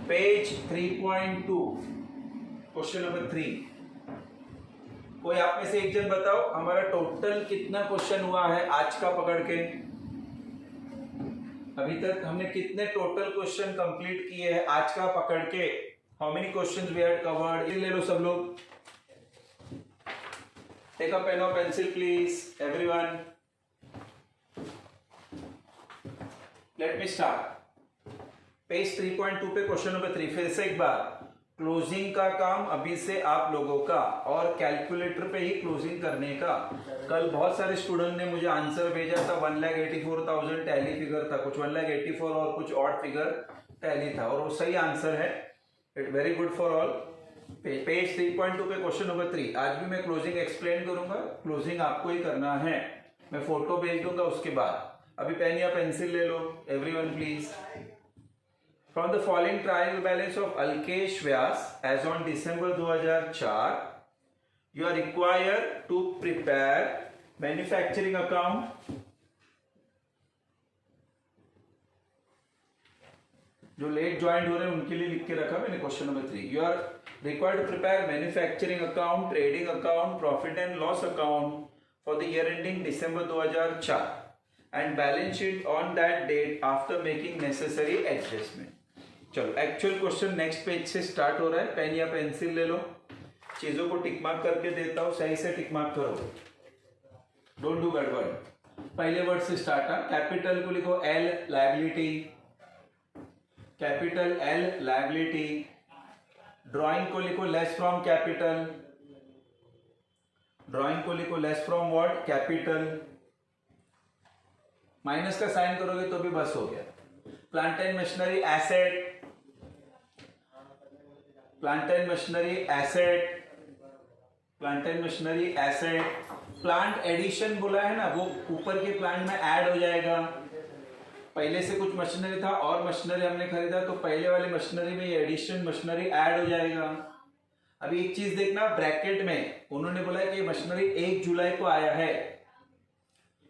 Page 3.2 question number 3। कोई आप में से एक जन बताओ हमारा टोटल कितना क्वेश्चन हुआ है आज का पकड़ के। अभी तक हमने कितने टोटल क्वेश्चन कंप्लीट किए हैं आज का पकड़ के। How many questions we had covered. ले लो सब लोग। टेक अ पेन और pencil please everyone. Let me start. Page 3.2 पे क्वेश्चन नंबर 3। फिर से एक बार, क्लोजिंग का काम अभी से आप लोगों का और कैलकुलेटर पे ही क्लोजिंग करने का। कल बहुत सारे स्टूडेंट ने मुझे आंसर भेजा था 1,84,000 टैली फिगर था, कुछ 1,84,000 और कुछ ऑड फिगर टैली था और वो सही आंसर है। It very good for all. Page 3.2 पे क्वेश्चन नंबर 3। आज भी मैं क्लोजिंग एक्सप्लेन करूंगा, क्लोजिंग आपको ही करना है। मैं फोटो भेज दूंगा उसके बाद। अभी पेन या पेंसिल ले लो everyone please. From the following trial balance of Alkesh Vyas as on December 2004, you are required to prepare manufacturing account. जो लेट ज्वाइन हो रहे हैं उनके लिए लिख के रखा मैंने question number 3। You are required to prepare manufacturing account, trading account, profit and loss account for the year ending December 2004 and balance sheet on that date after making necessary adjustment. चलो एक्चुअल क्वेश्चन नेक्स्ट पेज से start हो रहा है। Pen या pencil ले लो। चीजों को tick mark करके देता हूं, सही से टिक मार्क करो, डोंट डू गड़बड़। पहले वर्ड से स्टार्ट है। कैपिटल को लिखो L liability, capital L liability. Drawing को लिखो लेस फ्रॉम कैपिटल, ड्राइंग को लिखो less from what capital. Minus का साइन करोगे तो भी बस हो गया। Plant and machinery asset, plant and machinery asset, plant and machinery asset. Plant addition बोला है ना, वो ऊपर के प्लांट में ऐड हो जाएगा। पहले से कुछ मशीनरी था और मशीनरी हमने खरीदा तो पहले वाली मशीनरी में ये एडिशन मशीनरी ऐड हो जाएगा। अभी एक चीज देखना, ब्रैकेट में उन्होंने बोला कि ये मशीनरी 1 जुलाई को आया है।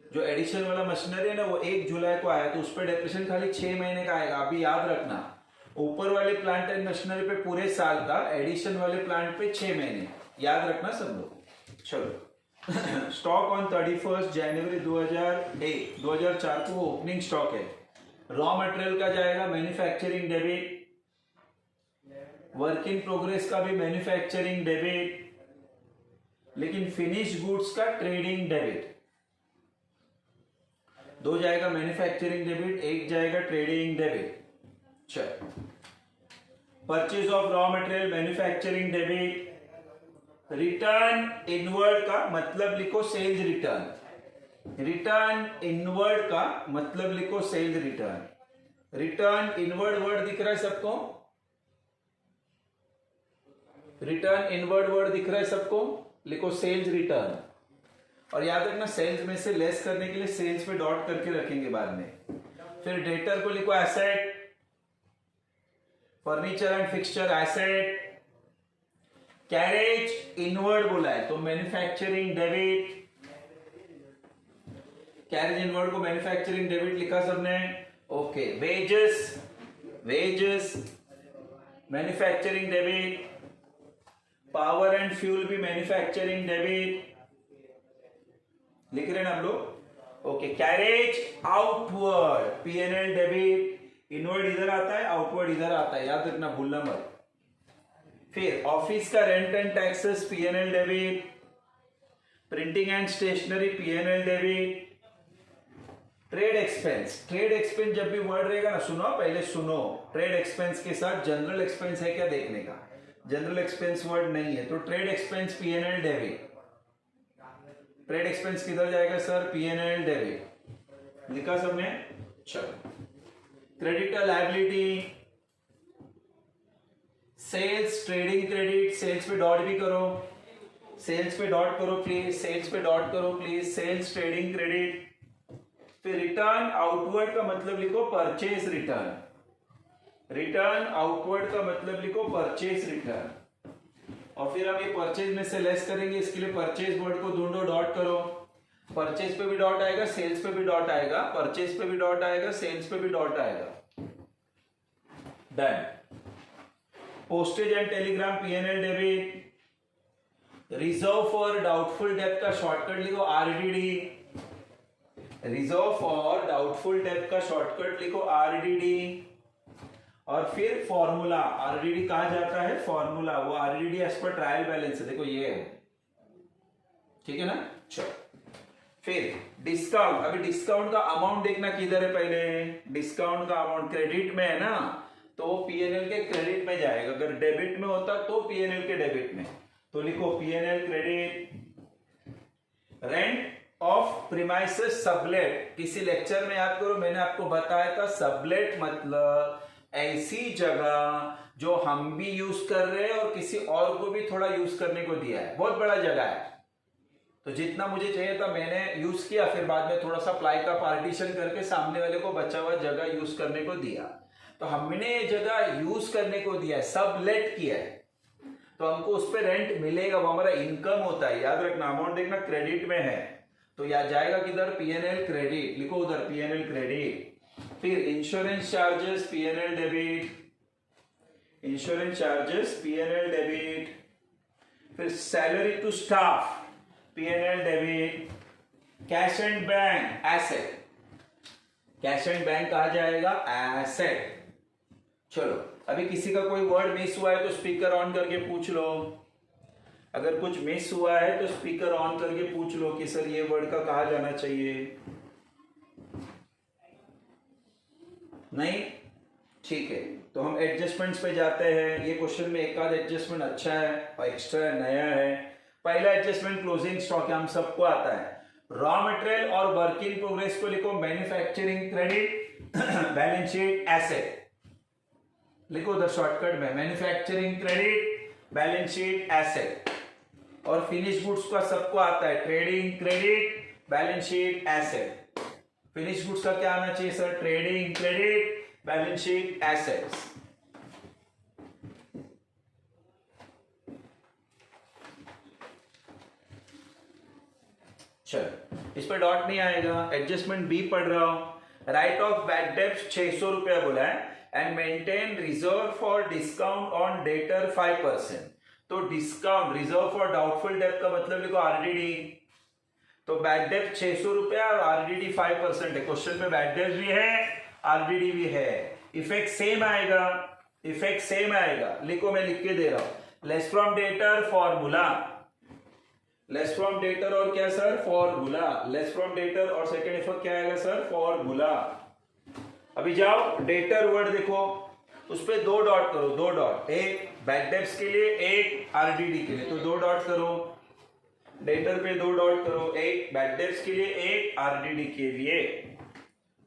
जो एडिशन वाला मशीनरी है ना वो 1 जुलाई को आया, तो उस पर डेप्रिसिएशन खाली 6 महीने का आएगा। अभी याद रखना, ऊपर वाले प्लांट एंड मशीनरी पे पूरे साल का, एडिशन वाले प्लांट पे 6 महीने। याद रखना सब लोग। चलो स्टॉक ऑन 31 जनवरी 2004 को ओपनिंग स्टॉक है। रॉ मटेरियल का जाएगा manufacturing debit, work in progress का भी मैन्युफैक्चरिंग डेबिट, लेकिन फिनिश गुड्स का ट्रेडिंग डेबिट। 2 जाएगा मैन्युफैक्चरिंग डेबिट, 1 जाएगा ट्रेडिंग डेबिट। चल, purchase of raw material manufacturing debit. Return inward का मतलब लिखो सेल्स रिटर्न, रिटर्न इनवर्ड का मतलब लिखो sales return. Return inward word दिख रहा है सबको? रिटर्न इनवर्ड वर्ड दिख रहा है सबको? लिखो सेल्स रिटर्न। और याद रखना सेल्स में से लेस करने के लिए सेल्स पे डॉट करके रखेंगे बाद में। फिर डेटर को लिखो asset, furniture and fixture asset. Carriage inward बोला है तो मैन्युफैक्चरिंग डेबिट। कैरेज इनवर्ड को मैन्युफैक्चरिंग डेबिट लिखा सबने? Okay. Wages, wages manufacturing debit. Power and fuel भी मैन्युफैक्चरिंग डेबिट। लिख रहे हैं ना हम लोग? Okay. Carriage outward PNL debit. Inward इधर आता है, आउटवर्ड इधर आता है, याद रखना, भूलना मत। फिर ऑफिस का rent and taxes PNL debit. Printing and stationery PNL debit. Trade expense, trade expense जब भी वर्ड रहेगा ना, सुनो पहले सुनो, ट्रेड एक्सपेंस के साथ जनरल एक्सपेंस है क्या देखने का। जनरल एक्सपेंस वर्ड नहीं है तो trade expense PNL debit. Trade expense किधर जाएगा सर? PNL debit. लिखा सबने? चलो। Creditor liability, sales trading credit, sales पे डॉट भी करो, सेल्स पे डॉट करो प्लीज, सेल्स पे डॉट करो प्लीज, सेल्स ट्रेडिंग क्रेडिट। फिर रिटर्न आउटवर्ड का मतलब लिखो परचेज रिटर्न, रिटर्न आउटवर्ड का मतलब लिखो परचेज रिटर्न। और फिर हम ये परचेज में से लेस करेंगे, इसके लिए परचेज वर्ड को ढूंढो, डॉट करो। परचेज पे भी डॉट आएगा, सेल्स पे भी डॉट आएगा, परचेज पे भी डॉट आएगा, सेल्स पे भी डॉट आएगा। Done. Postage and Telegram P&L debit, reserve for doubtful डेब्ट का शॉर्टकट लिखो आरडीडी, रिजर्व फॉर डाउटफुल डेब्ट का शॉर्टकट लिखो आरडीडी, और फिर फॉर्मूला, आरडीडी कहा जाता है फॉर्मूला, वो RDD as per trial balance है, देखो ये है, ठीक है ना। चलो फिर डिस्काउंट, अभी डिस्काउंट का अमाउंट देखना किधर है, पहले डिस्काउंट का अमाउंट क्रेडिट में है ना, तो P&L के क्रेडिट में जाएगा, अगर डेबिट में होता तो P&L के डेबिट में, तो लिखो P&L credit. Rent of premises sublet, किसी लेक्चर में याद करो मैंने आपको बताया था सबलेट मतलब ऐसी जगह जो हम भी यूज कर रहे हैं और किसी और को भी थोड़ा यूज करने को दिया है, बहुत बड़ा जगह है, तो जितना मुझे चाहिए था मैंने यूज किया, फिर बाद में थोड़ा सा प्लाई का पार्टीशन करके सामने वाले को बचा हुआ जगह यूज करने को दिया, तो हमने ये जगह यूज करने को दिया है, सबलेट किया है, तो हमको उस पर रेंट मिलेगा, वो हमारा इनकम होता है, याद रखना। अमाउंट देखना क्रेडिट में है, तो याद जाएगा किधर P&L क्रेडिट, लिखो उधर P&L क्रेडिट। फिर insurance charges P&L debit, insurance charges P&L debit. फिर salary to staff P&L debit. Cash and bank asset, cash and bank कहा जाएगा एसेट। चलो अभी किसी का कोई वर्ड मिस हुआ है तो स्पीकर ऑन करके पूछ लो, अगर कुछ मिस हुआ है तो स्पीकर ऑन करके पूछ लो कि सर ये वर्ड का कहा जाना चाहिए, नहीं ठीक है, तो हम एडजस्टमेंट्स पे जाते हैं। ये क्वेश्चन में एक आध एडजस्टमेंट अच्छा है और एक्स्ट्रा नया है। पहला एडजस्टमेंट क्लोजिंग स्टॉक है, हम सबको आता है। रॉ मटेरियल और वर्क इन प्रोग्रेस को लिखो manufacturing credit balance sheet asset, लिखो उधर शॉर्टकट में manufacturing credit balance sheet asset. और फिनिश गुड्स का सबको आता है trading credit balance sheet asset. Finish goods का क्या आना चाहिए sir, trading credit balance sheet assets. चलो इस पर डॉट नहीं आएगा, एडजस्टमेंट बी पढ़ रहा हूं। राइट ऑफ बैड डेब्ट 600 रुपया बोला है and maintain reserve for discount on debtor 5%। तो डिस्काउंट रिजर्व फॉर डाउटफुल डेब्ट का मतलब लिखो आरडीडी, तो बैड डेब्ट 600 रुपया और आरडीडी 5% है। क्वेश्चन में बैड डेब्ट भी है आरडीडी भी है, इफेक्ट सेम आएगा, इफेक्ट सेम आएगा। लिखो मैं लिख के दे रहा हूं, less from debtor formula, less from debtor और क्या sir formula, less from debtor और सेकंड इफेक्ट क्या आएगा सर फॉर्मूला। अभी जाओ डेटर वर्ड देखो, उस पे 2 डॉट करो, 2 डॉट, एक बैड डेब्ट्स के लिए एक आरडीडी के लिए, तो 2 डॉट करो, डेटर पे 2 डॉट करो, एक बैड डेब्ट्स के लिए एक आरडीडी के लिए।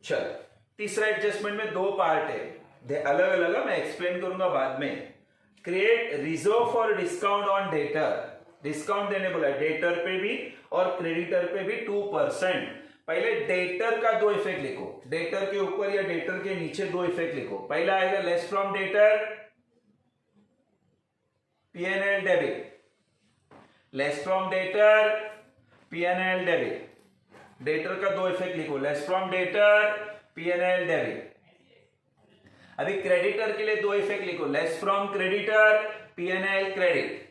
चल तीसरा एडजस्टमेंट में 2 पार्ट है, अलग अलग मैं एक्सप्लेन करूंगा बाद में। Create reserve for discount on debtor, discount देने बोला डेटर पे भी और क्रेडिटर पे भी 2%। पहले डेटर का 2 इफेक्ट लिखो, डेटर के ऊपर या डेटर के नीचे 2 इफेक्ट लिखो। पहला आएगा less from debtor P&L debit, less from debtor P&L debit, debtor का 2 इफेक्ट लिखो, less from debtor P&L debit. अभी क्रेडिटर के लिए 2 इफेक्ट लिखो, less from creditor P&L credit,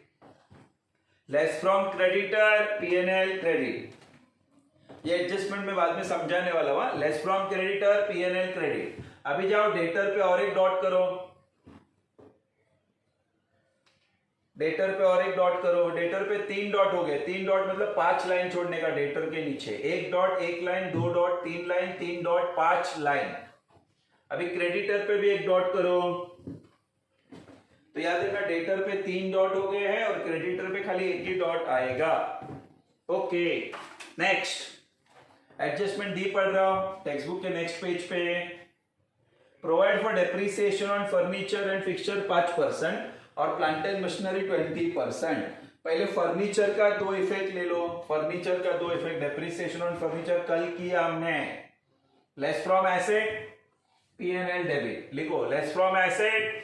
less from creditor P&L credit. ये एडजस्टमेंट में बाद में समझाने वाला हुआ, less from creditor P&L credit. अभी जाओ डेटर पे और एक डॉट करो, डेटर पे और एक डॉट करो, डेटर पे 3 डॉट हो गए, 3 डॉट मतलब 5 लाइन छोड़ने का डेटर के नीचे, 1 dot 1 line, 2 dot 3 line, 3 dot 5 line. अभी क्रेडिटर पे भी 1 डॉट करो, तो याद रखना डेटर पे 3 डॉट हो गए हैं और क्रेडिटर पे खाली 1 ही डॉट आएगा। ओके नेक्स्ट एडजस्टमेंट डी पढ़ रहा हूं, टेक्स्ट बुक के नेक्स्ट पेज पे। Provide for depreciation on furniture and fixture 5% और प्लांट एंड मशीनरी 20%। पहले फर्नीचर का 2 इफेक्ट ले लो, फर्नीचर का 2 इफेक्ट, डेप्रिसिएशन ऑन फर्नीचर कल किया हमने। Less from asset P&L debit, लिखो लेस फ्रॉम एसेट,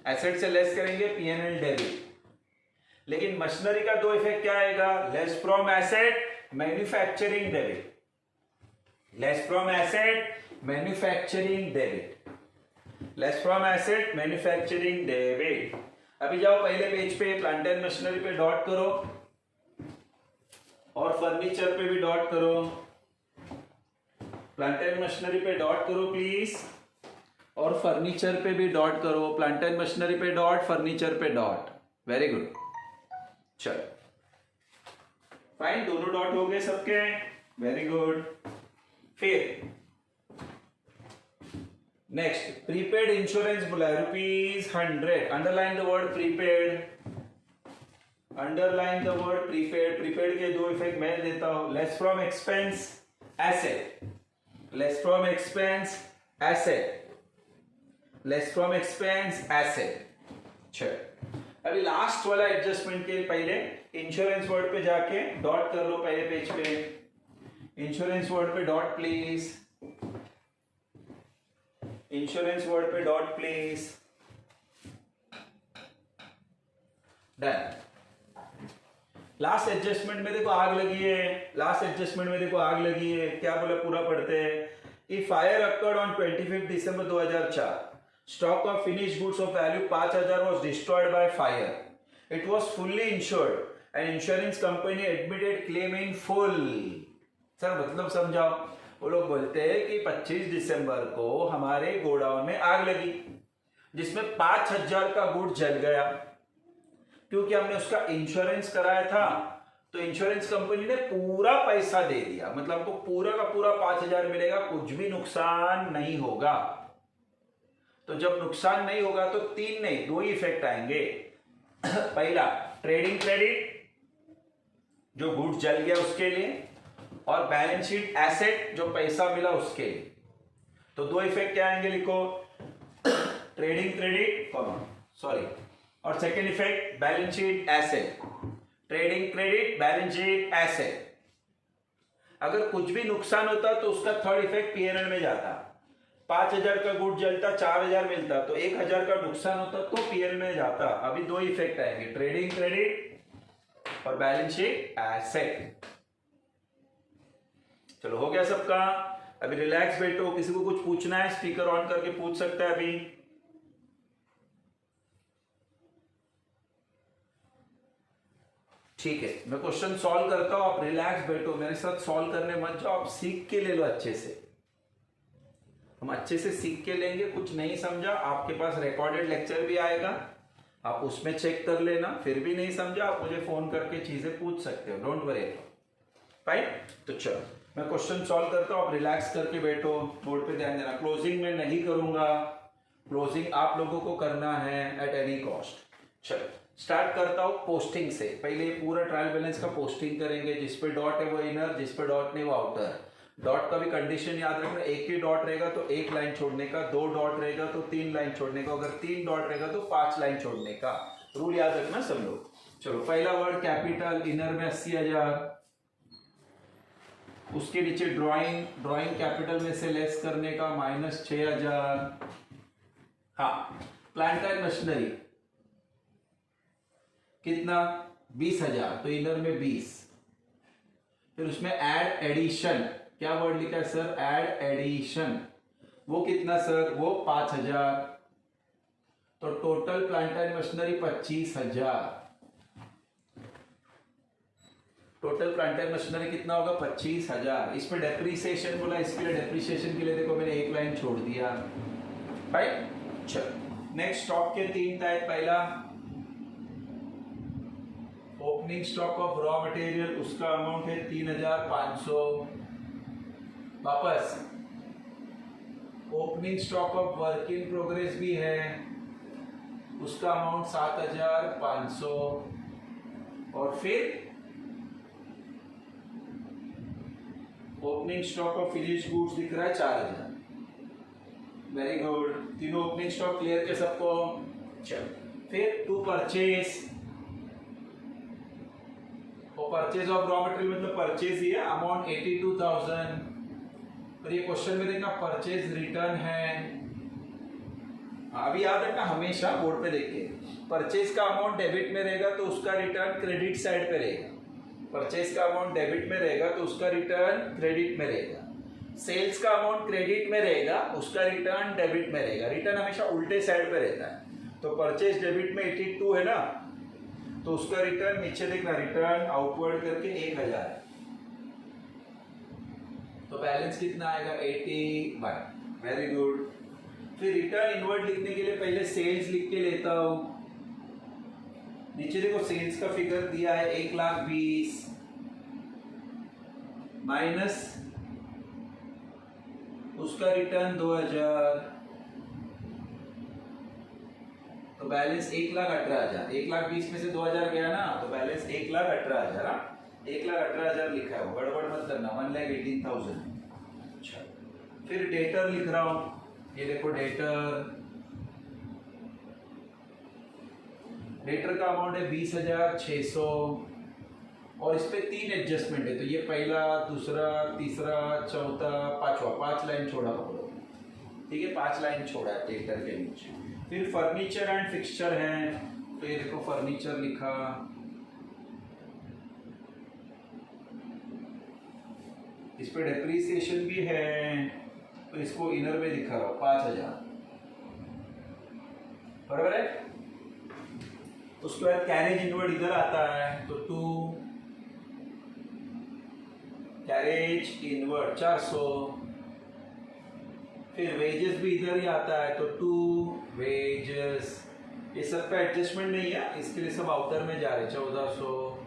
एसेट से लेस करेंगे P&L डेबिट। लेकिन मशीनरी का 2 इफेक्ट क्या आएगा, less from asset manufacturing debit, less from asset manufacturing debit, less from asset manufacturing debit. अभी जाओ पहले पेज पे, प्लांट एंड मशीनरी पे डॉट करो और फर्नीचर पे भी डॉट करो। प्लांट एंड मशीनरी पे डॉट करो प्लीज, और फर्नीचर पे भी डॉट करो। प्लांट एंड मशीनरी पे डॉट, फर्नीचर पे डॉट। वेरी गुड, चलो फाइन, दोनों डॉट हो गए सबके। Very good. फिर नेक्स्ट प्रीपेड इंश्योरेंस बोला है ₹100। Underline the word prepaid, underline the word prepaid. Prepaid के दो इफेक्ट मैं देता हूं, less from expense asset, less from expense asset, less from expense asset. चलो अभी लास्ट वाला एडजस्टमेंट के पहले इंश्योरेंस वर्ड पे जाके डॉट कर लो पहले पेज पे। इंश्योरेंस वर्ड पे डॉट प्लीज, इंश्योरेंस वर्ड पे dot please. Done. Last adjustment में देखो आग लगी है, लास्ट एडजस्टमेंट में देखो आग लगी है। क्या बोला, पूरा पढ़ते हैं। Fire occurred on 25 December 2004, stock of finished goods of value 5000 was destroyed by fire. It was fully insured and insurance company admitted claim in full. Sir मतलब समझाओ। वो लोग बोलते हैं कि 25 दिसंबर को हमारे गोडाउन में आग लगी जिसमें 5000 का गुड जल गया, क्योंकि हमने उसका इंश्योरेंस कराया था। तो इंश्योरेंस कंपनी ने पूरा पैसा दे दिया, मतलब आपको पूरा का पूरा 5000 मिलेगा, कुछ भी नुकसान नहीं होगा। तो जब नुकसान नहीं होगा तो 3 नहीं 2 ही इफेक्ट आएंगे। पहला ट्रेडिंग क्रेडिट, जो गुड्स जल गया उसके लिए, और बैलेंस शीट एसेट, जो पैसा मिला उसके लिए। तो 2 इफेक्ट क्या आएंगे, लिखो ट्रेडिंग क्रेडिट, सॉरी, और second effect balance sheet asset. Trading credit, balance sheet asset. अगर कुछ भी नुकसान होता तो उसका थर्ड इफेक्ट पीएनएल में जाता। 5000 का गुड जलता, 4000 मिलता, तो 1000 का नुकसान होता तो पीएल में जाता। अभी 2 इफेक्ट आएंगे, ट्रेडिंग क्रेडिट और बैलेंस शीट एसेट। चलो हो गया सबका। अभी रिलैक्स बैठो, किसी को कुछ पूछना है स्पीकर ऑन करके पूछ सकता है अभी। ठीक है, मैं क्वेश्चन सॉल्व करता हूं, आप रिलैक्स बैठो, मेरे साथ सॉल्व करने मत जाओ, आप सीख के ले लो अच्छे से। हम अच्छे से सीख के लेंगे। कुछ नहीं समझा, आपके पास रिकॉर्डेड लेक्चर भी आएगा, आप उसमें चेक कर लेना। फिर भी नहीं समझा, आप मुझे फोन करके चीजें पूछ सकते हो, डोंट वरी। राइट, तो चलो मैं क्वेश्चन सॉल्व करता हूं, आप रिलैक्स करके बैठो, बोर्ड पे ध्यान देना। क्लोजिंग में नहीं करूंगा, क्लोजिंग आप लोगों को करना है एट एनी कॉस्ट। चलो स्टार्ट करता हूं पोस्टिंग से। पहले पूरा ट्रायल बैलेंस का पोस्टिंग करेंगे, जिस पे डॉट है वो इनर, जिस पे डॉट नहीं वो आउटर। डॉट का भी कंडीशन याद रखना, एक ही डॉट रहेगा तो 1 लाइन छोड़ने का, 2 डॉट रहेगा तो 3 लाइन छोड़ने का, अगर 3 डॉट रहेगा तो 5 लाइन छोड़ने का। रूल याद रखना सब लोग। चलो पहला वर्ड कैपिटल, इनर में 80,000, उसके नीचे ड्राइंग, ड्राइंग कैपिटल में से लेस करने का -6,000। हाँ, प्लांट एंड मशीनरी कितना, 20,000, तो इनर में 20। फिर उसमें एड एडिशन, क्या वर्ड लिखा है सर, एड एडिशन, वो कितना सर, वो 5,000। तो total plant and machinery 25,000। Total plant and machinery कितना होगा, 25,000। इसमें डेप्रिसिएशन बोला, इसके लिए डेप्रिसिएशन के लिए देखो मैंने 1 लाइन छोड़ दिया। राइट, चलो नेक्स्ट स्टॉक के 3 टाइप। पहला opening stock of raw material, उसका अमाउंट है 3,500। वापस opening stock of work in progress भी है, उसका अमाउंट 7,500। और फिर opening stock of finish goods दिख रहा है 4,000। वेरी गुड, तीनों ओपनिंग स्टॉक क्लियर के सबको। चलो फिर टू परचेज, और परचेज ऑफ रॉ मटेरियल मतलब परचेज ही है, अमाउंट 82,000। और ये क्वेश्चन में देखना परचेज रिटर्न है। अभी याद रखना हमेशा बोर्ड पे देख के, परचेज का अमाउंट डेबिट में रहेगा तो उसका रिटर्न क्रेडिट साइड पे रहेगा। परचेज का अमाउंट डेबिट में रहेगा तो उसका रिटर्न क्रेडिट में रहेगा। सेल्स का अमाउंट क्रेडिट में रहेगा, उसका रिटर्न डेबिट में रहेगा। रिटर्न हमेशा उल्टे साइड पे रहता है। तो परचेज डेबिट में 82 है ना, तो उसका रिटर्न नीचे देखना, रिटर्न आउटवर्ड करके 1000, तो बैलेंस कितना आएगा 81। Very good. फिर रिटर्न इनवर्ड लिखने के लिए पहले सेल्स लिख के लेता हूं। नीचे देखो सेल्स का फिगर दिया है 1,20,000 माइनस उसका रिटर्न 2000, तो बैलेंस 1,18,000। 1,20,000 में से 2000 गया ना, तो बैलेंस 1,18,000। 1,18,000 लिखा है, गड़बड़ मत करना, 1,18,000। अच्छा, फिर डेटर लिख रहा हूं, ये देखो डेटर का अमाउंट है 20,600 और इस पे 3 एडजस्टमेंट है, तो ये पहला, दूसरा, तीसरा, चौथा, पांचवा, 5 लाइन छोड़ा पकड़ो, ठीक है, 5 लाइन छोड़ा है डेटर के नीचे। फिर फर्नीचर एंड फिक्सचर है, तो ये देखो फर्नीचर लिखा, इस पे डेप्रीसिएशन भी है, तो इसको इनर में दिखा रहा हूं 5,000, बराबर है। उसके बाद कैरेज इनवर्ड इधर आता है, तो 2 कैरेज इनवर्ड 400। फिर वेजेस भी इधर ही आता है, तो 2 वेजेस, ये सब का एडजस्टमेंट नहीं है, इसके लिए सब आउटर में जा रहे 1400।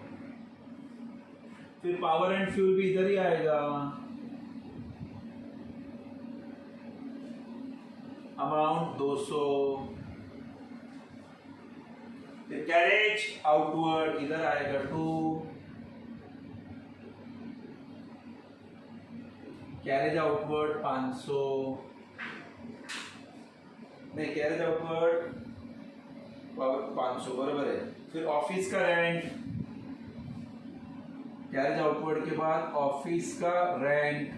फिर पावर एंड फ्यूल भी इधर ही आएगा, अमाउंट 200। फिर कैरेज आउटवर्ड इधर आएगा 2, कैरेज आउटवर्ड 500, नहीं कैरेज आउटवर्ड 500 बराबर है। फिर ऑफिस का रेंट, कैरेज आउटवर्ड के बाद ऑफिस का रेंट,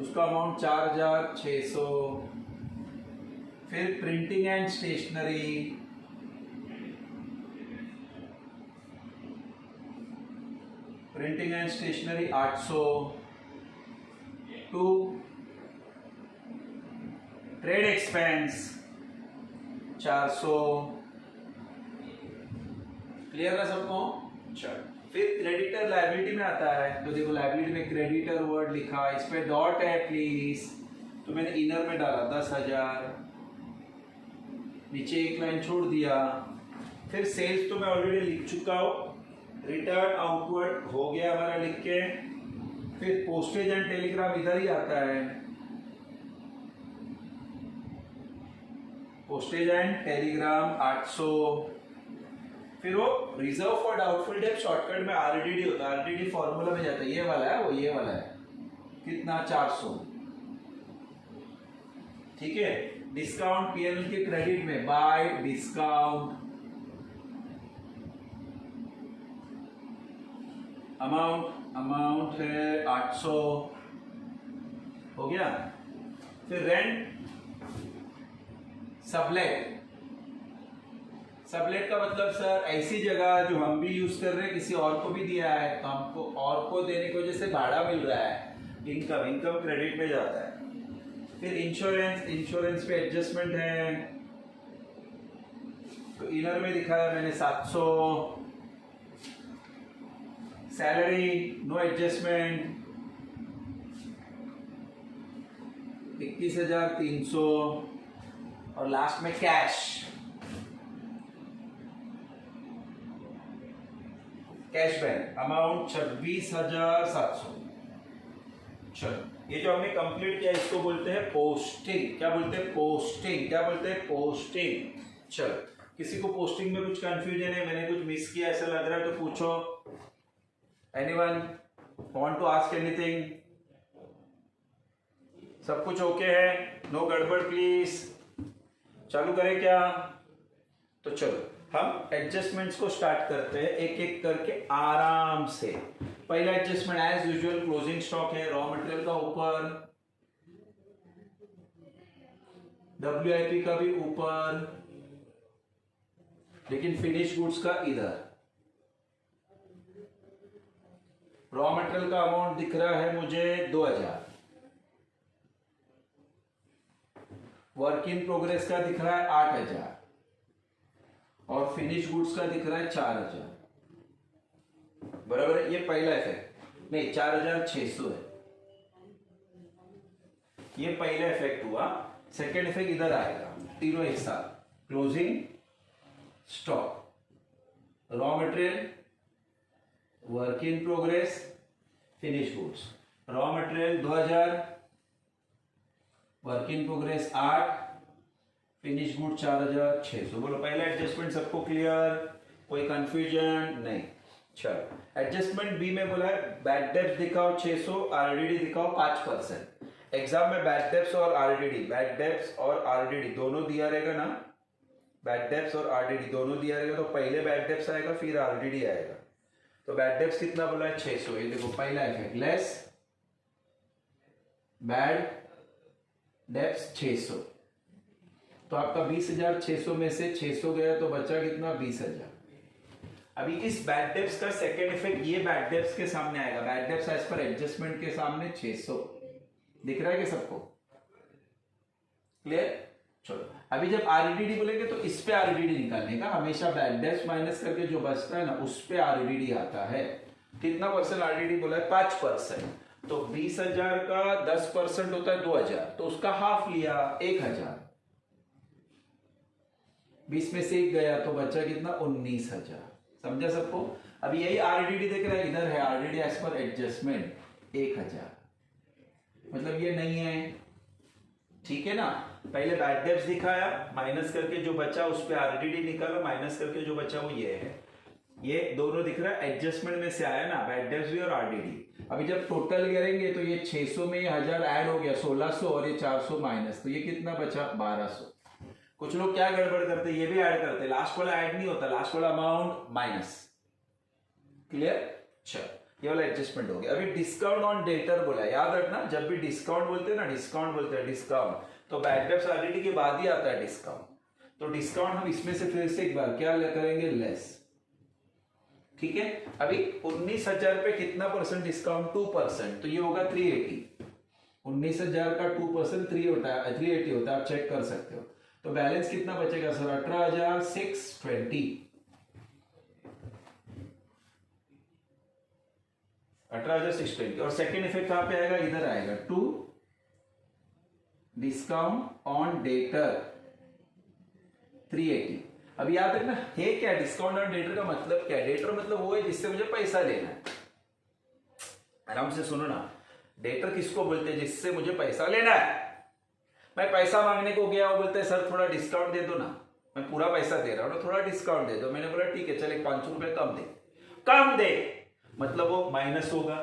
उसका अमाउंट 4,600। फिर printing and stationery, printing and stationery 800। 2 trade expense 400। Clear है सबको? चलो, फिर क्रेडिटर लायबिलिटी में आता है, तो देखो लायबिलिटी में क्रेडिटर वर्ड लिखा, इस पे डॉट है प्लीज, तो मैंने इनर में डाला 10,000, नीचे एक लाइन छोड़ दिया। फिर सेल्स तो मैं ऑलरेडी लिख चुका हूँ, रिटर्न आउटवर्ड हो गया हमारा लिख के। फिर पोस्टेज एंड टेलीग्राम इधर ही आता है, पोस्टेज एंड टेलीग्राम 800। फिर वो reserve for doubtful debt shortcut में आरडीडी होता है, आरडीडी फॉर्मूला में जाता है, ये वाला है, वो ये वाला है, कितना 400, ठीक है। डिस्काउंट पीएल के क्रेडिट में बाय डिस्काउंट, अमाउंट है 800, हो गया। फिर रेंट सबलेट, सबलेट का मतलब सर ऐसी जगह जो हम भी यूज कर रहे हैं, किसी और को भी दिया है, तो हमको और को देने की वजह से भाड़ा मिल रहा है, इनकम क्रेडिट में जाता है। फिर इंश्योरेंस पे एडजस्टमेंट है, तो इनर में दिखाया मैंने 700। Salary no adjustment 21,300। और लास्ट में कैश बैंक अमाउंट 26,700। चलो, ये जो हमने कंप्लीट किया इसको बोलते हैं पोस्टिंग। क्या बोलते हैं? पोस्टिंग। क्या बोलते हैं? पोस्टिंग। चलो, किसी को पोस्टिंग में कुछ कंफ्यूजन है, मैंने कुछ मिस किया ऐसा लग रहा है तो पूछो। Anyone want to ask anything? सब कुछ ओके है? नो गड़बड़ प्लीज। चालू करें क्या? तो चलो हम एडजस्टमेंट्स को स्टार्ट करते हैं एक एक करके आराम से। पहला adjustment as usual closing stock है, रॉ मटेरियल का ऊपर, WIP का भी ऊपर, लेकिन फिनिश गुड्स का इधर। रॉ मटेरियल का अमाउंट दिख रहा है मुझे 2000, वर्क इन प्रोग्रेस का दिख रहा है 8,000 और फिनिश गुड्स का दिख रहा है 4,000। बराबर है, ये पहला इफेक्ट। नहीं, 4,600 है, ये पहला इफेक्ट हुआ। सेकेंड इफेक्ट इधर आएगा, तीनों एक साथ। Closing stock, raw material, work in progress, finish goods. Raw material 2,000, work in progress 8, finish good 4,600। बोलो पहला एडजस्टमेंट सबको क्लियर, कोई कंफ्यूजन नहीं? चलो एडजस्टमेंट बी में बोला है बैड डेब्ट दिखाओ 600, आरडीडी दिखाओ 5%। एग्जाम में बैड डेब्ट्स और आरडीडी दोनों दिया रहेगा ना, बैड डेब्ट्स और आरडीडी दोनों दिया रहेगा, तो पहले बैड डेब्ट्स आएगा फिर आरडीडी आएगा। तो बैड डेब्ट्स कितना बोला है 600, ये देखो पहला इफेक्ट, लेस बैड डेब्ट्स 600, तो आपका 20,600 में से 600 गया तो बचा कितना 20,000। अभी इस बैड डेब्ट्स का सेकेंड इफेक्ट ये बैड डेब्ट्स के सामने आएगा, bad debts as per adjustment के सामने 600 दिख रहा है कि सबको क्लियर? चलो अभी जब आरडीडी बोलेंगे तो इस पे आरडीडी निकालने का, हमेशा बैड डेब्ट्स माइनस करके जो बचता है ना उस पे आरडीडी आता है। कितना परसेंट आरडीडी बोला है 5%, तो 20,000 का 10% होता है 2,000, तो उसका हाफ लिया 1,000, 20 में से 1 गया तो बचा कितना 19,000। समझा सबको? अभी यही आरडीडी देख रहे हैं, इधर है आरडीडी एज पर एडजस्टमेंट 1,000, मतलब ये नहीं है, ठीक है ना? पहले बैड डेब्ट्स दिखाया, माइनस करके जो बचा उस पे आरडीडी निकाला, माइनस करके जो बचा वो ये है, ये दोनों दिख रहा है, एडजस्टमेंट में से आया ना बैड डेब्ट्स भी और आरडीडी। अभी जब टोटल करेंगे तो ये 600 में 1,000 ऐड हो गया 1,600 और ये 400 माइनस, तो ये कितना बचा 1,200। कुछ लोग क्या गड़बड़ करते, ये भी ऐड करते, लास्ट वाला ऐड नहीं होता, लास्ट वाला अमाउंट माइनस। क्लियर? चलो ये वाला एडजस्टमेंट हो गया। अभी डिस्काउंट ऑन डेटर बोला, याद रखना जब भी डिस्काउंट बोलते हैं ना, डिस्काउंट बोलते हैं डिस्काउंट, तो बैड डेब्ट्स आरडीडी के बाद ही आता है डिस्काउंट। तो डिस्काउंट हम इसमें से फिर से एक बार क्या करेंगे, लेस। ठीक है, अभी 19,000 पे कितना परसेंट डिस्काउंट 2%, तो ये होगा 380। 19,000 का 2% 380 होता है, आप चेक कर सकते हो। तो बैलेंस कितना बचेगा सर 18,620, 18,620। और सेकेंड इफेक्ट कहां पे आएगा, इधर आएगा, टू डिस्काउंट ऑन डेटर 380। अभी याद रखना है क्या डिस्काउंट ऑन डेटर का मतलब क्या है? डेटर मतलब वो है जिससे मुझे पैसा लेना है। आराम से सुनो ना, डेटर किसको बोलते हैं, जिससे मुझे पैसा लेना है। मैं पैसा मांगने को गया, वो बोलते हैं सर थोड़ा डिस्काउंट दे दो ना, मैं पूरा पैसा दे रहा हूं ना, थोड़ा डिस्काउंट दे दो। मैंने बोला ठीक है चल 500 रुपए कम दे, मतलब वो माइनस होगा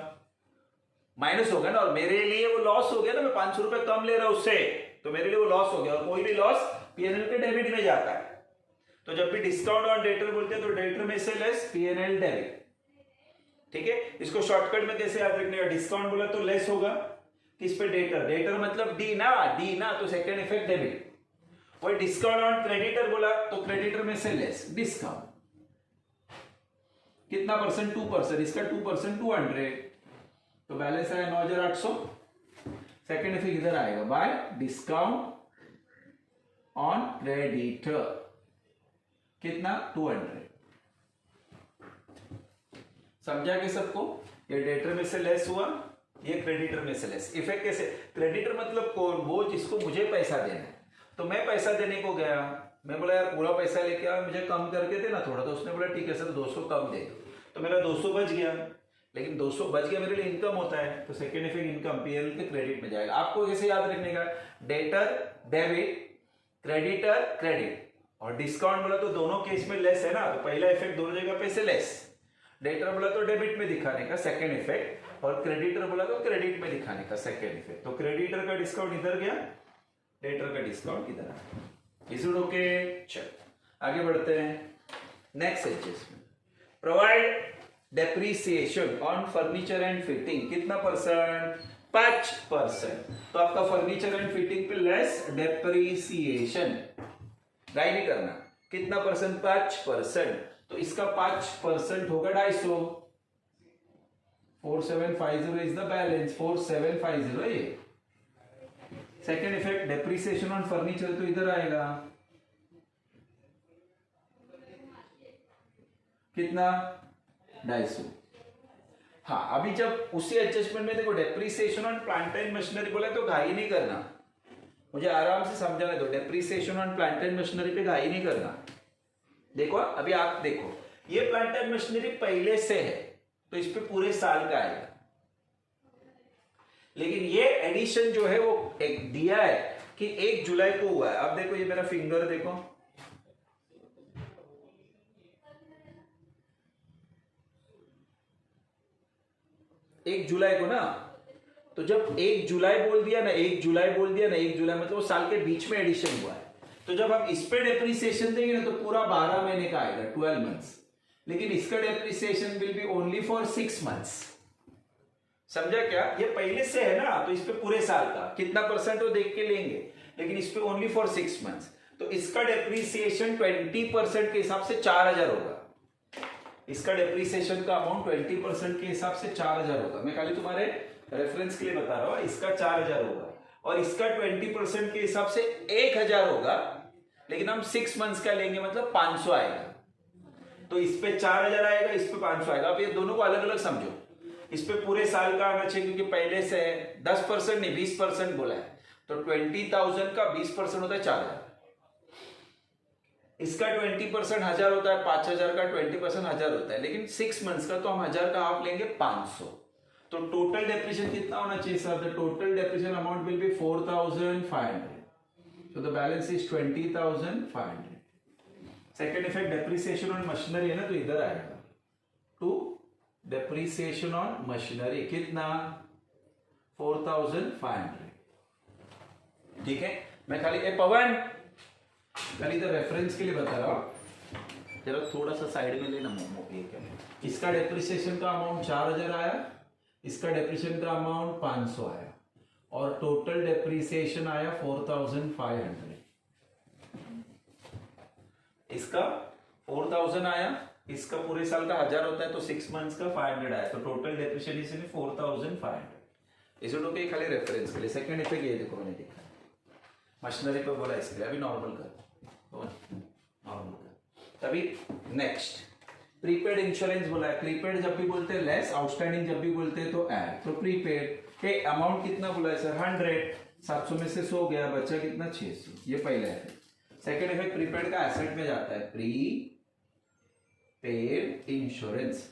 ना, और मेरे लिए वो लॉस हो गया ना, मैं 500 रुपए कम ले रहा हूं उससे, तो मेरे लिए वो लॉस हो गया। और कोई भी लॉस पीएनएल के डेबिट में जाता है। तो जब भी डिस्काउंट ऑन डेटर बोलते हैं तो डेटर में से लेस पीएनएल डेबिट। ठीक है, इसको शॉर्टकट में कैसे याद रखने का, डिस्काउंट बोला तो लेस होगा किस पे, डेटर मतलब डी ना, तो सेकंड इफेक्ट डेबिट। वही डिस्काउंट ऑन क्रेडिटर बोला तो क्रेडिटर में से लेस डिस्काउंट, कितना परसेंट 2%, इसका 2% 200, तो बैलेंस आया 9,800। सेकेंड इफेक्ट इधर आएगा बाय डिस्काउंट ऑन क्रेडिटर, कितना 200। समझा कि सबको? ये डेटर में से लेस हुआ, ये क्रेडिटर में से लेस। इफेक्ट कैसे, क्रेडिटर मतलब कौन, वो जिसको मुझे पैसा देना है। तो मैं पैसा देने को गया, मैं बोला यार पूरा पैसा लेके आ, मुझे कम करके दे ना थोड़ा, तो उसने बोला ठीक है सर 200 कम दे दो, तो मेरा 200 बच गया। लेकिन 200 बच गया मेरे लिए इनकम होता है, तो सेकेंड इफेक्ट इनकम पीएनएल के क्रेडिट में जाएगा। आपको कैसे याद रखने का, डेटर डेबिट, क्रेडिटर क्रेडिट, और डिस्काउंट बोला तो दोनों केस में लेस है ना, तो पहला इफेक्ट दोनों जगह पे से लेस। डेटर बोला तो डेबिट में दिखाने का सेकेंड इफेक्ट, और क्रेडिटर बोला तो क्रेडिट में दिखाने का सेकेंड इफेक्ट। तो क्रेडिटर का डिस्काउंट इधर गया, डेटर का डिस्काउंट इधर आया। Is it okay? चल आगे बढ़ते हैं। Next adjustment, provide depreciation on furniture and fitting, कितना परसेंट 5%। तो आपका फर्नीचर एंड फिटिंग पे लेस डेप्रिसिएशन, राइट नहीं करना, कितना परसेंट 5%, तो इसका 5% होगा 250। 4750 इज द बैलेंस, 4750 ये second effect depreciation on furniture तो इधर आएगा, कितना 250। हाँ, अभी जब उसी एडजस्टमेंट में देखो depreciation on plant and machinery बोला तो घाई नहीं करना, मुझे आराम से समझाने दो। Depreciation on plant and machinery पे घाई नहीं करना। देखो अभी आप देखो, ये प्लांट एंड मशीनरी पहले से है तो इस पे पूरे साल का आएगा, लेकिन ये एडिशन जो है वो एक दिया है कि 1 जुलाई को हुआ है। अब देखो ये मेरा फिंगर देखो, एक जुलाई को ना, तो जब 1 जुलाई बोल दिया ना, 1 जुलाई बोल दिया ना, 1 जुलाई मतलब वो साल के बीच में एडिशन हुआ है। तो जब हम इस पे डेप्रिसिएशन देंगे ना तो पूरा 12 महीने का आएगा, 12 मंथ्स, लेकिन इसका depreciation will be only for 6 months. समझा क्या? ये पहले से है ना तो इस पे पूरे साल का कितना परसेंट वो देख के लेंगे, लेकिन इस पे ओनली फॉर 6 मंथ्स। तो इसका डेप्रिसिएशन 20% के हिसाब से 4000 होगा। इसका डेप्रिसिएशन का अमाउंट 20% के हिसाब से 4000 होगा। मैं खाली तुम्हारे रेफरेंस के लिए बता रहा हूं, इसका 4000 होगा और इसका 20% के हिसाब से 1000 होगा, लेकिन हम 6 मंथ्स का लेंगे मतलब 500 आएगा। तो इस पे 4000 आएगा, इस पे 500 आएगा। अब ये दोनों को अलग अलग समझो, इस पे पूरे साल का आना चाहिए क्योंकि पहले से है। 10% नहीं 20% बोला है, तो 20,000 का 20% होता है 4000। इसका 20% 1000 होता है, 5000 का 20% 1000 होता है, लेकिन 6 मंथ्स का तो हम 1000 का हाफ लेंगे 500। तो टोटल डेप्रिसिएशन कितना होना चाहिए sir? The total depreciation amount will be 4500, so the balance is 20,500। Second effect depreciation on machinery है ना, तो इधर आएगा टू डेप्रिसिएशन ऑन मशीनरी, कितना 4500। ठीक है, मैं खाली पवन खाली इधर रेफरेंस के लिए बता रहा हूं, जरा थोड़ा सा साइड में लेना मोमो। इसका डेप्रिसिएशन का अमाउंट 4000 आया, इसका डेप्रिसिएशन का अमाउंट 500 आया और टोटल डेप्रिसिएशन आया 4500। इसका 4000 आया, इसका पूरे साल का 1000 होता है तो 6 मंथ्स का 500 आया, तो total depreciation 4500। Is it okay? खाली रेफरेंस के लिए। सेकंड इफेक्ट ये देखो, मैंने देखा मशीनरी पे बोला इसके लिए, अभी नॉर्मल कर, नॉर्मल कर। अभी नेक्स्ट प्रीपेड इंश्योरेंस बोला है। प्रीपेड जब भी बोलते हैं लेस, आउटस्टैंडिंग जब भी बोलते हैं तो ऐड। तो प्रीपेड के अमाउंट कितना बोला है सर? 100, 700 में से 100 गया, बचा कितना 600। ये पहला है। सेकेंड इफेक्ट प्रीपेड का एसेट में जाता है, pre paid insurance,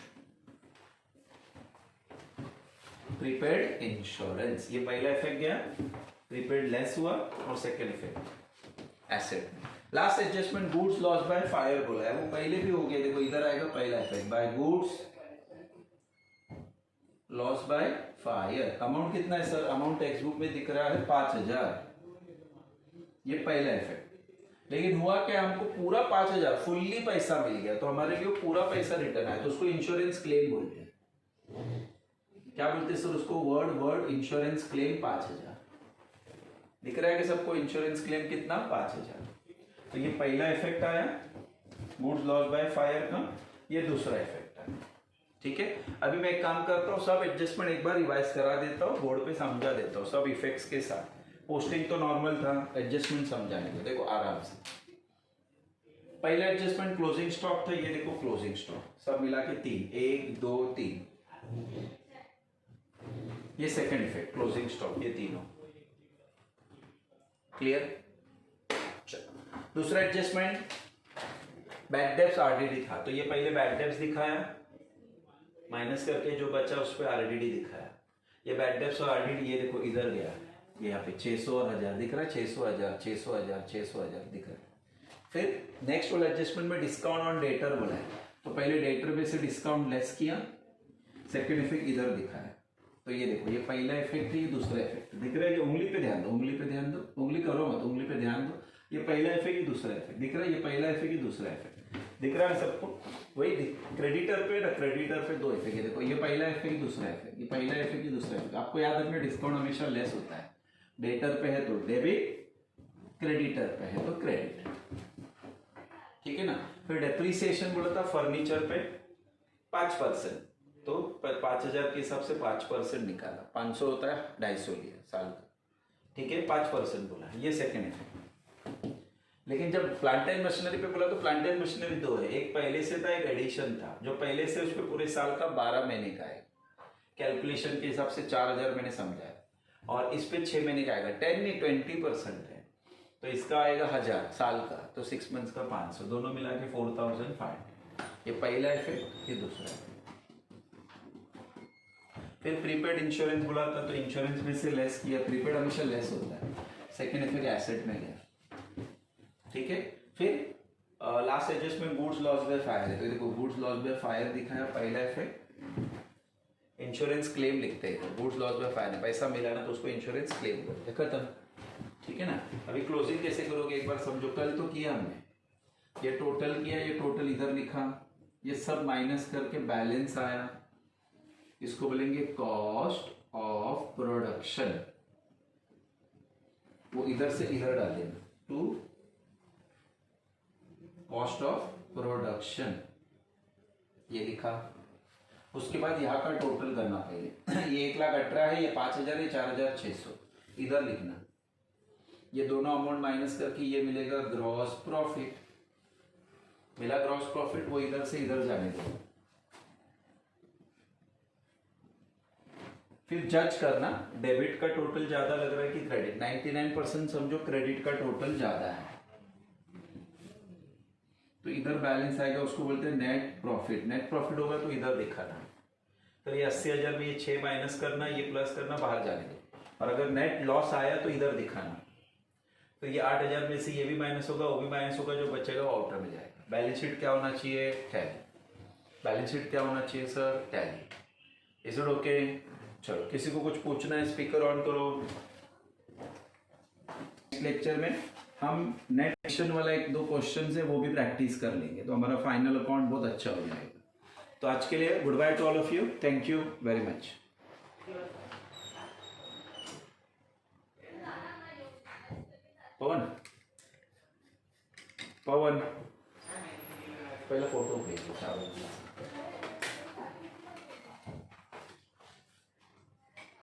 prepaid insurance. ये पहला इफेक्ट गया, प्रीपेड लेस हुआ, और second effect asset. Last adjustment goods loss by fire बोला है, वो पहले भी हो गया। देखो इधर आएगा पहला effect, by goods loss by fire. Amount कितना है सर? अमाउंट टेक्स्ट बुक में दिख रहा है 5000। ये पहला इफेक्ट। लेकिन हुआ क्या, हमको पूरा 5000 फुल्ली पैसा मिल गया, तो हमारे लिए पूरा पैसा रिटर्न आया, तो उसको इंश्योरेंस क्लेम बोलते हैं। क्या बोलते हैं सर उसको? Word insurance claim 5000। दिख रहा है कि सबको इंश्योरेंस क्लेम कितना? 5000। तो ये पहला इफेक्ट आया गुड्स लॉस बाय फायर का, ये दूसरा इफेक्ट आया। ठीक है, अभी मैं एक काम करता हूँ, सब एडजस्टमेंट एक बार रिवाइज करा देता हूँ, बोर्ड पे समझा देता हूँ सब इफेक्ट्स के साथ। पोस्टिंग तो नॉर्मल था, एडजस्टमेंट समझाने को देखो आराम से। पहला एडजस्टमेंट क्लोजिंग स्टॉक था, ये देखो क्लोजिंग स्टॉक सब मिला के 3, 1 2 3। ये सेकंड इफेक्ट क्लोजिंग स्टॉक, ये तीनों क्लियर। दूसरा एडजस्टमेंट बैड डेब्ट्स आरडीडी था, तो ये पहले बैड डेब्ट्स दिखाया, माइनस करके जो बचा उस पर आरडीडी दिखाया। ये बैड डेब्ट्स और आरडीडी ये देखो इधर गया, ये यहाँ पे 600 और 1000 दिख रहा है, 600 1000 600 1000 600 1000 दिख रहा है। फिर नेक्स्ट वाला एडजस्टमेंट में डिस्काउंट ऑन डेटर बोला है, तो पहले डेटर पे से डिस्काउंट लेस किया, सेकेंड इफेक्ट इधर दिखा है। तो ये देखो ये पहला इफेक्ट है, ये दूसरा इफेक्ट दिख रहा है कि उंगली पे ध्यान दो, उंगली पे ध्यान दो, उंगली करो मत, उंगली पे ध्यान दो। ये पहला इफेक्ट, ये दूसरा इफेक्ट दिख रहा है, ये पहला इफेक्ट, ये दूसरा इफेक्ट दिख रहा है सबको। वही क्रेडिटर पे ना, क्रेडिटर पे 2 इफेक्ट, देखो ये पहला इफेक्ट, दूसरा इफेक्ट, ये पहला इफेक्ट, ये दूसरा इफेक्ट। आपको याद रखना डिस्काउंट हमेशा लेस होता है, डेटर पे है तो डेबिट, क्रेडिटर पे है तो क्रेडिट। ठीक है ना। फिर डेप्रिसिएशन बोला था फर्नीचर पे 5%, तो 5000 के हिसाब से 5% निकाला, 500 होता है 250 लिया साल का। ठीक है, 5% बोला, ये सेकेंड इफेक्ट। लेकिन जब प्लांट एंड मशीनरी पे बोला तो प्लांट एंड मशीनरी दो है, एक पहले से था, एक एडिशन था। जो पहले से उस पर पूरे साल का 12 महीने का है, कैलकुलेशन के हिसाब से 4000 मैंने समझा है, और इस पे 6 महीने का आएगा, 10 नहीं 20% है, तो इसका आएगा 1000 साल का, तो 6 मंथ्स का 500, दोनों मिला के 4500। ये पहला इफेक्ट, ये दूसरा इफेक्ट। फिर प्रीपेड इंश्योरेंस बोला था, तो इंश्योरेंस में से लेस किया, प्रीपेड हमेशा लेस होता है। सेकेंड इफेक्ट एसेट में गया, ठीक है। फिर last adjustment goods loss by fire है, तो देखो गुड्स लॉस बाय फायर दिखाया पहला इफेक्ट। इंश्योरेंस क्लेम लिखते हैं, तो गुड्स लॉस बाय फायर है, पैसा मिला ना तो उसको इंश्योरेंस क्लेम करते, खत्म, ठीक है ना। अभी क्लोजिंग कैसे करोगे एक बार समझो। कल तो किया हमने, ये टोटल किया, ये टोटल इधर लिखा, ये सब माइनस करके बैलेंस आया, इसको बोलेंगे कॉस्ट ऑफ प्रोडक्शन, वो इधर से इधर डालेंगे टू कॉस्ट ऑफ प्रोडक्शन, ये लिखा। उसके बाद यहाँ का टोटल करना पहले ये 1,18,000 है, ये 5,000 है, 4,600 इधर लिखना, ये दोनों अमाउंट माइनस करके ये मिलेगा ग्रॉस प्रॉफिट, मिला ग्रॉस प्रॉफिट, वो इधर से इधर जाने दो। फिर जज करना डेबिट का टोटल ज्यादा लग रहा है कि क्रेडिट, 99% समझो क्रेडिट का टोटल ज्यादा है, तो इधर बैलेंस आएगा, उसको बोलते हैं नेट प्रॉफिट। नेट प्रॉफिट होगा तो इधर दिखाना, तो ये 80,000 में ये 6 माइनस करना, ये प्लस करना, बाहर जाने दो, और अगर नेट लॉस आया तो इधर दिखाना, तो ये 8,000 में से ये भी माइनस होगा, वो भी माइनस होगा, जो बचेगा वो आउटर में जाएगा। बैलेंस शीट क्या होना चाहिए, टैली। बैलेंस शीट क्या होना चाहिए sir, tally. Is it okay? चलो, किसी को कुछ पूछना है स्पीकर ऑन करो। इस लेक्चर में हम नेट एडिशन वाला 1-2 क्वेश्चन है वो भी प्रैक्टिस कर लेंगे, तो हमारा फाइनल अकाउंट बहुत अच्छा हो जाएगा। तो आज के लिए goodbye to all of you, thank you very much. Pawan Pawan पहला फोटो भेजो।